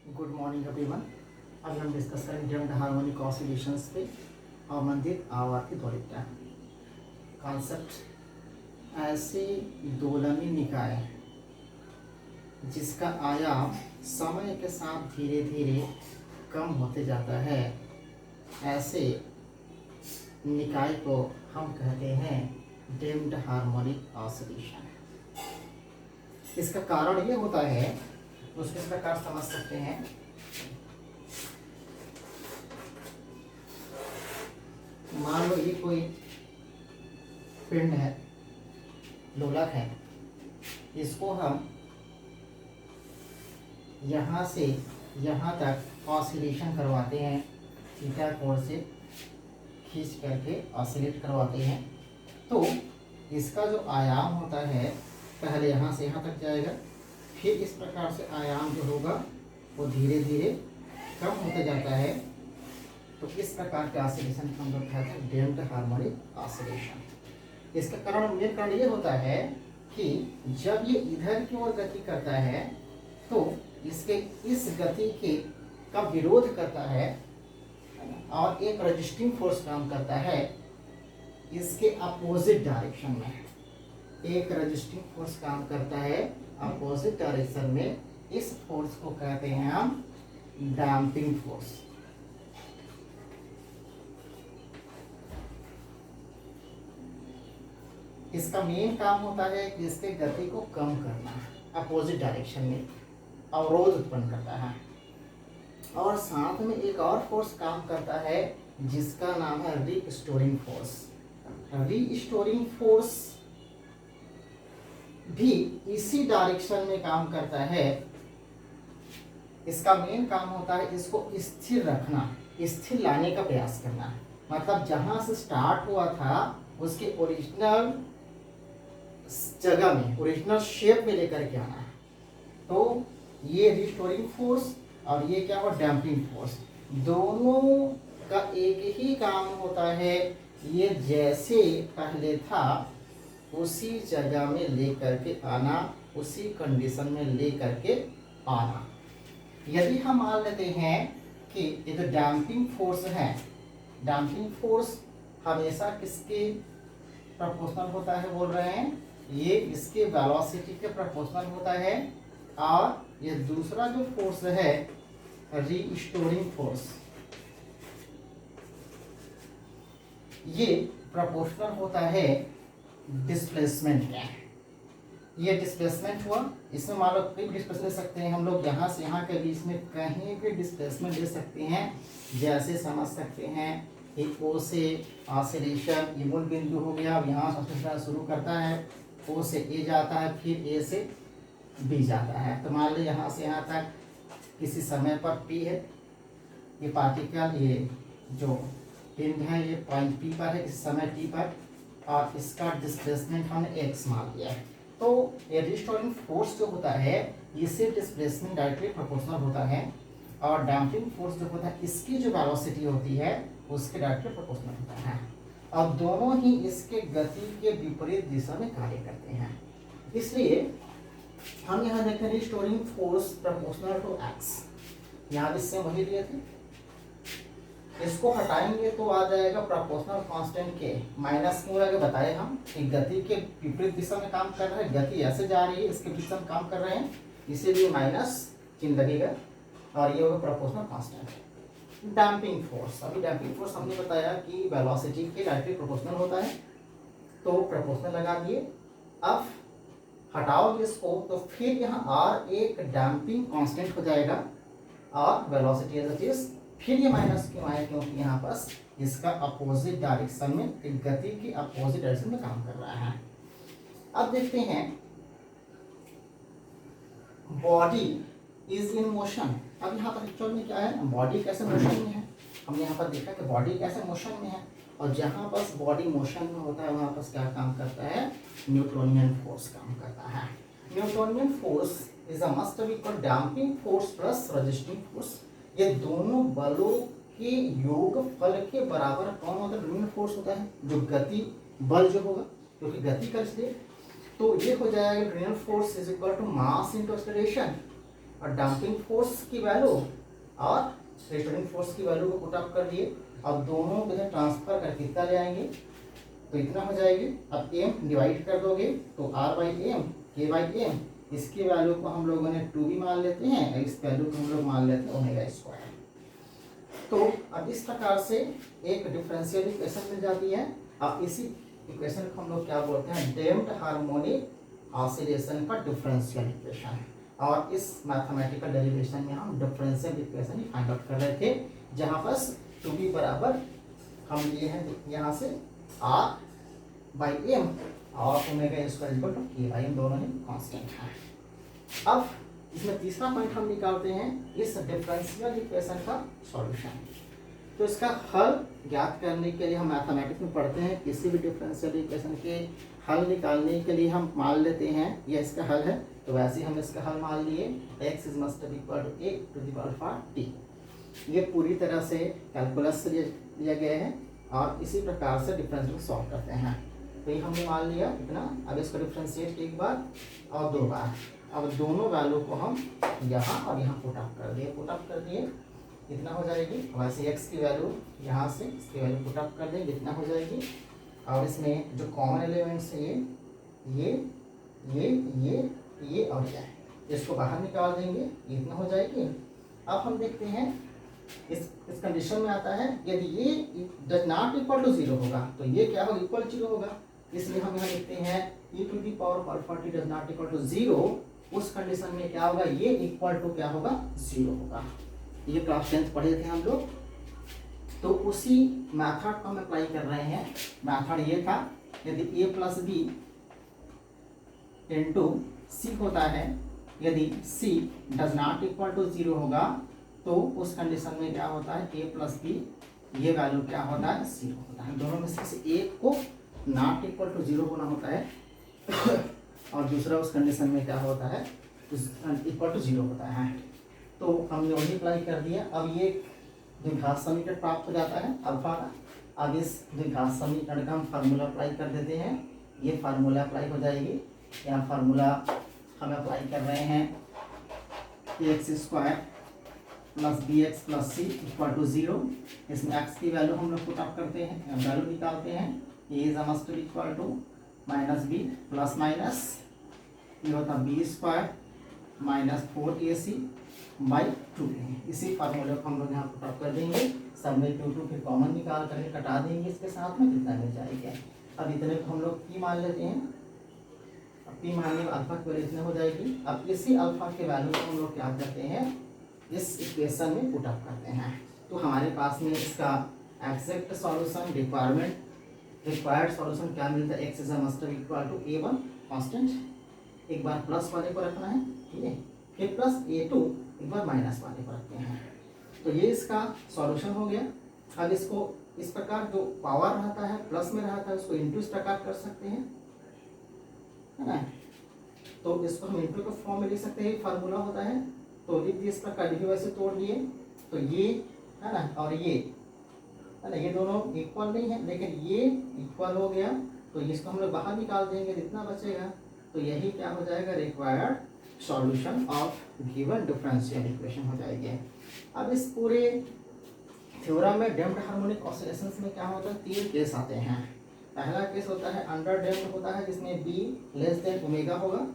Good morning everyone. अभी हम discuss करेंगे ड्रम्ड हार्मोनिक ऑसिलेशंस पे अवमंदित आवाज़ की त्वरितता। कॉन्सेप्ट: ऐसे दोलनी निकाय जिसका आयाम समय के साथ धीरे धीरे कम होते जाता है, ऐसे निकाय को हम कहते हैं ड्रम्ड हार्मोनिक ऑसिलेशन। इसका कारण ये होता है, उसको इस प्रकार समझ सकते हैं। मान लो ये कोई पिंड है, लोलक है, इसको हम यहाँ से यहाँ तक ऑसिलेशन करवाते हैं, थीटा कोण से खींच करके ऑसिलेट करवाते हैं। तो इसका जो आयाम होता है, पहले यहाँ से यहाँ तक जाएगा, फिर इस प्रकार से आयाम जो होगा वो धीरे धीरे कम होते जाता है। तो इस प्रकार के ऑसिलेशन को हम लोग कहते हैं ड्रम्ड हार्मोनिक ऑसिलेशन। इसका कारण मेन कारण ये होता है कि जब ये इधर की ओर गति करता है तो इसके इस गति के का विरोध करता है और एक रजिस्टिंग फोर्स काम करता है इसके अपोजिट डायरेक्शन में। एक रजिस्टिंग फोर्स काम करता है अपोजिट डायरेक्शन में। इस फोर्स को कहते हैं हम डैम्पिंग फोर्स। इसका मेन काम होता है कि इसके गति को कम करना, अपोजिट डायरेक्शन में अवरोध उत्पन्न करता है। और साथ में एक और फोर्स काम करता है जिसका नाम है रीस्टोरिंग फोर्स। रीस्टोरिंग फोर्स भी इसी डायरेक्शन में काम करता है। इसका मेन काम होता है इसको स्थिर रखना, स्थिर लाने का प्रयास करना। मतलब जहां से स्टार्ट हुआ था उसके ओरिजिनल जगह में, ओरिजिनल शेप में लेकर के आना है। तो ये रिस्टोरिंग फोर्स और ये क्या हुआ, डैम्पिंग फोर्स, दोनों का एक ही काम होता है। ये जैसे पहले था उसी जगह में लेकर के आना, उसी कंडीशन में लेकर के आना। यदि हम मान लेते हैं कि ये जो डैम्पिंग फोर्स है, डैम्पिंग फोर्स हमेशा किसके प्रोपोर्शनल होता है बोल रहे हैं, ये इसके वेलोसिटी के प्रोपोर्शनल होता है। और ये दूसरा जो फोर्स है रीस्टोरिंग फोर्स, ये प्रोपोर्शनल होता है डिस्प्लेसमेंट का। ये डिस्प्लेसमेंट हुआ, इसमें मान लो कोई डिस्प्लेसमेंट ले सकते हैं हम लोग, यहाँ से यहाँ के बीच में कहीं भी डिस्प्लेसमेंट ले सकते हैं। जैसे समझ सकते हैं कि ओ से ऑसिलेशन, ये मूल बिंदु हो गया, अब यहाँ से ऑसिलेशन शुरू करता है, ओ से ए जाता है, फिर ए से बी जाता है। तो मान लो यहाँ से यहाँ तक किसी समय पर पी है, ये पार्टिकल, ये जो पिंड है ये पॉइंट पी पर है इस समय टी पर, और इसका डिस्प्लेसमेंट हमने एक्स मान लिया है। तो ये रिस्टोरिंग फोर्स जो होता है इससे डिस्प्लेसमेंट डायरेक्टली प्रोपोर्शनल होता है, और डैम्पिंग फोर्स जो होता है इसकी जो वेलोसिटी होती है उसके डायरेक्टली प्रोपोर्शनल होता है। और दोनों ही इसके गति के विपरीत दिशा में कार्य करते हैं। इसलिए हम यहाँ देखते हैं restoring force proportional to x. यहाँ भी सेम वही लिए थे, इसको हटाएंगे तो आ जाएगा प्रोपोर्शनल कांस्टेंट के माइनस क्यों लगे बताए हम कि गति के विपरीत दिशा में काम कर रहे हैं, गति ऐसे जा रही है इसके विपरीत हम काम कर रहे हैं, इसीलिए माइनस चिन्ह लगेगा और ये होगा प्रोपोर्शनल कांस्टेंट। डैम्पिंग फोर्स, अभी डैम्पिंग फोर्स हमने बताया कि वेलोसिटी के डायरेक्टली प्रोपोर्शनल होता है, तो प्रोपोर्शनल लगा दिए। अब हटाओगे इसको तो फिर यहाँ आर एक डैम्पिंग कांस्टेंट हो जाएगा और वेलोसिटी एज इट इज। फिर ये माइनस क्यों आया, क्योंकि यहाँ पास इसका अपोजिट डायरेक्शन में, गति की अपोजिट डायरेक्शन में काम कर रहा है। अब देखते हैं बॉडी इज इन मोशन। अब यहाँ पर एक्चुअल में क्या है, बॉडी कैसे मोशन में है, हमने यहाँ पर देखा कि बॉडी कैसे मोशन में है, और जहाँ पास बॉडी मोशन में होता है वहाँ पास क्या काम करता है, न्यूटोनियन फोर्स काम करता है। Newtonian force is a must be equal damping force plus resisting force. ये दोनों बलों के योगफल के बराबर कौन होता है, न्यूटोनियन फोर्स होता है, जो गति बल जो होगा क्योंकि गति का इसलिए, तो ये हो जाएगा Newtonian force is equal to mass into acceleration. और डंपिंग फोर्स की वैल्यू और रिटर्निंग फोर्स की वैल्यू को पुट अप कर दिए। अब दोनों को ट्रांसफर करके कितना ले आएंगे, तो इतना हो जाएगी। अब m डिवाइड कर दोगे तो r बाई एम के बाई एम, इसकी वैल्यू को हम लोगों ने 2 भी मान लेते हैं और इस वैल्यू को हम लोग मान लेते हैं ओमेगा स्क्वायर। तो अब इस प्रकार से एक डिफरेंशियल इक्वेशन मिल जाती है। अब इसी इक्वेशन को हम लोग क्या बोलते हैं, डैम्प्ड हार्मोनिक ऑसिलेशन का डिफरेंशियल इक्वेशन। और इस मैथमेटिकल डेरिवेशन में हम डिफरेंशियल इक्वेशन ही फाइंड आउट कर रहे थे, जहाँ पर 2b बराबर हम लिए हैं यहाँ से r बाई एम और ओमेगा स्क्वायर इक्वल टू के बाई एम, दोनों ही कांस्टेंट हैं। अब इसमें तीसरा पॉइंट हम निकालते हैं इस डिफरेंशियल इक्वेशन का सॉल्यूशन। तो इसका हल ज्ञात करने के लिए हम मैथमेटिक्स में पढ़ते हैं, किसी भी डिफरेंशियल इक्वेशन के हल निकालने के लिए हम मान लेते हैं यह इसका हल है, तो वैसे हम इसका हल मान लिए x is must be equal to a to the power 4t। ये पूरी तरह से कैलकुलस से लिया गया है और इसी प्रकार से डिफरेंशियल को सॉल्व करते हैं। तो ये हमने मान लिया इतना। अब इसको डिफरेंशिएट एक बार और 2 बार। अब दोनों वैल्यू को हम यहाँ और यहाँ पुट अप कर दिए, इतना हो जाएगी। वैसे x की वैल्यू यहाँ से इसकी वैल्यू पुट अप कर देंगे, इतना हो जाएगी। और इसमें जो कॉमन एलिमेंट्स है ये और ये, इसको बाहर निकाल देंगे, इतना हो जाएगी। अब हम देखते हैं इस कंडीशन में आता है यदि ये डज नॉट इक्वल टू 0 होगा तो ये क्या होगा, इक्वल 0 होगा। इसलिए हम यहाँ लिखते हैं e to the power alpha t does not equal to 0। उस कंडीशन में क्या होगा, ये इक्वल टू क्या होगा, 0 होगा। ये क्लास 10th पढ़े थे हम लोग। तो उसी मेथड को हम अप्लाई कर रहे हैं। मेथड ये था यदि a plus b into c होता है, यदि c does not equal to 0 होगा तो उस कंडीशन में क्या होता है, a प्लस बी ये वैल्यू क्या होता है, 0 होता है। दोनों में से एक को नॉट इक्वल टू 0 होना होता है और दूसरा उस कंडीशन में क्या होता है, इक्वल टू 0 होता है। तो हमने वही अप्लाई कर दिया। अब ये द्विघात समीकरण प्राप्त हो जाता है अल्फा का। अब इस द्विघात समीकरण का हम फार्मूला अप्लाई कर देते हैं, ये फार्मूला अप्लाई हो जाएगी। यहाँ फार्मूला हम अप्लाई कर रहे हैं x square plus b x plus c equal to 0। इसमें एक्स की वैल्यू हम लोग पुट अप करते हैं, वैल्यू निकालते हैं। A is must be equal to minus B plus minus ये होता B square minus 4ac by 2a। इसी फार्मूले को हम लोग यहाँ पुट अप कर देंगे। सब में 2 फिर कॉमन निकाल करके कटा देंगे, इसके साथ में कितना मिल जाएगा। अब इतने को हम लोग p मान लेते हैं। अब p मानने में अल्फा की वैल्यू इतने हो जाएगी। अब इसी अल्फा के वैल्यू को हम लोग क्या करते हैं, इस इक्वेशन में पुट अप करते हैं। तो हमारे पास में इसका एग्जैक्ट सॉल्यूशन रिक्वायर्ड सॉल्यूशन क्या मिलता है, x is must be equal to a1 constant, एक बार प्लस वाले को रखना है, ठीक है, फिर प्लस a2 एक बार माइनस वाले को रखते हैं। तो ये इसका सॉल्यूशन हो गया। अब इसको इस प्रकार जो पावर रहता है प्लस में रहता है उसको इंटू इस प्रकार कर सकते हैं, है ना। तो इसको हम इंटू के फॉर्म में लिख सकते हैं, फार्मूला होता है। तो लिख दिए इस प्रकार, वैसे तोड़ दिए तो ये है ना और ये है ना, ये दोनों इक्वल नहीं है लेकिन ये इक्वल हो गया। तो इसको हम लोग बाहर निकाल देंगे, जितना बचेगा। तो यही क्या हो जाएगा, required solution of given differential equation हो जाएगी। अब इस पूरे थ्योरम में डैम्प्ड हार्मोनिक ऑसिलेशंस में क्या होता है, 3 केस आते हैं। पहला केस होता है अंडर डैम्प्ड होता है, जिसमें b लेस देन ओमेगा होगा।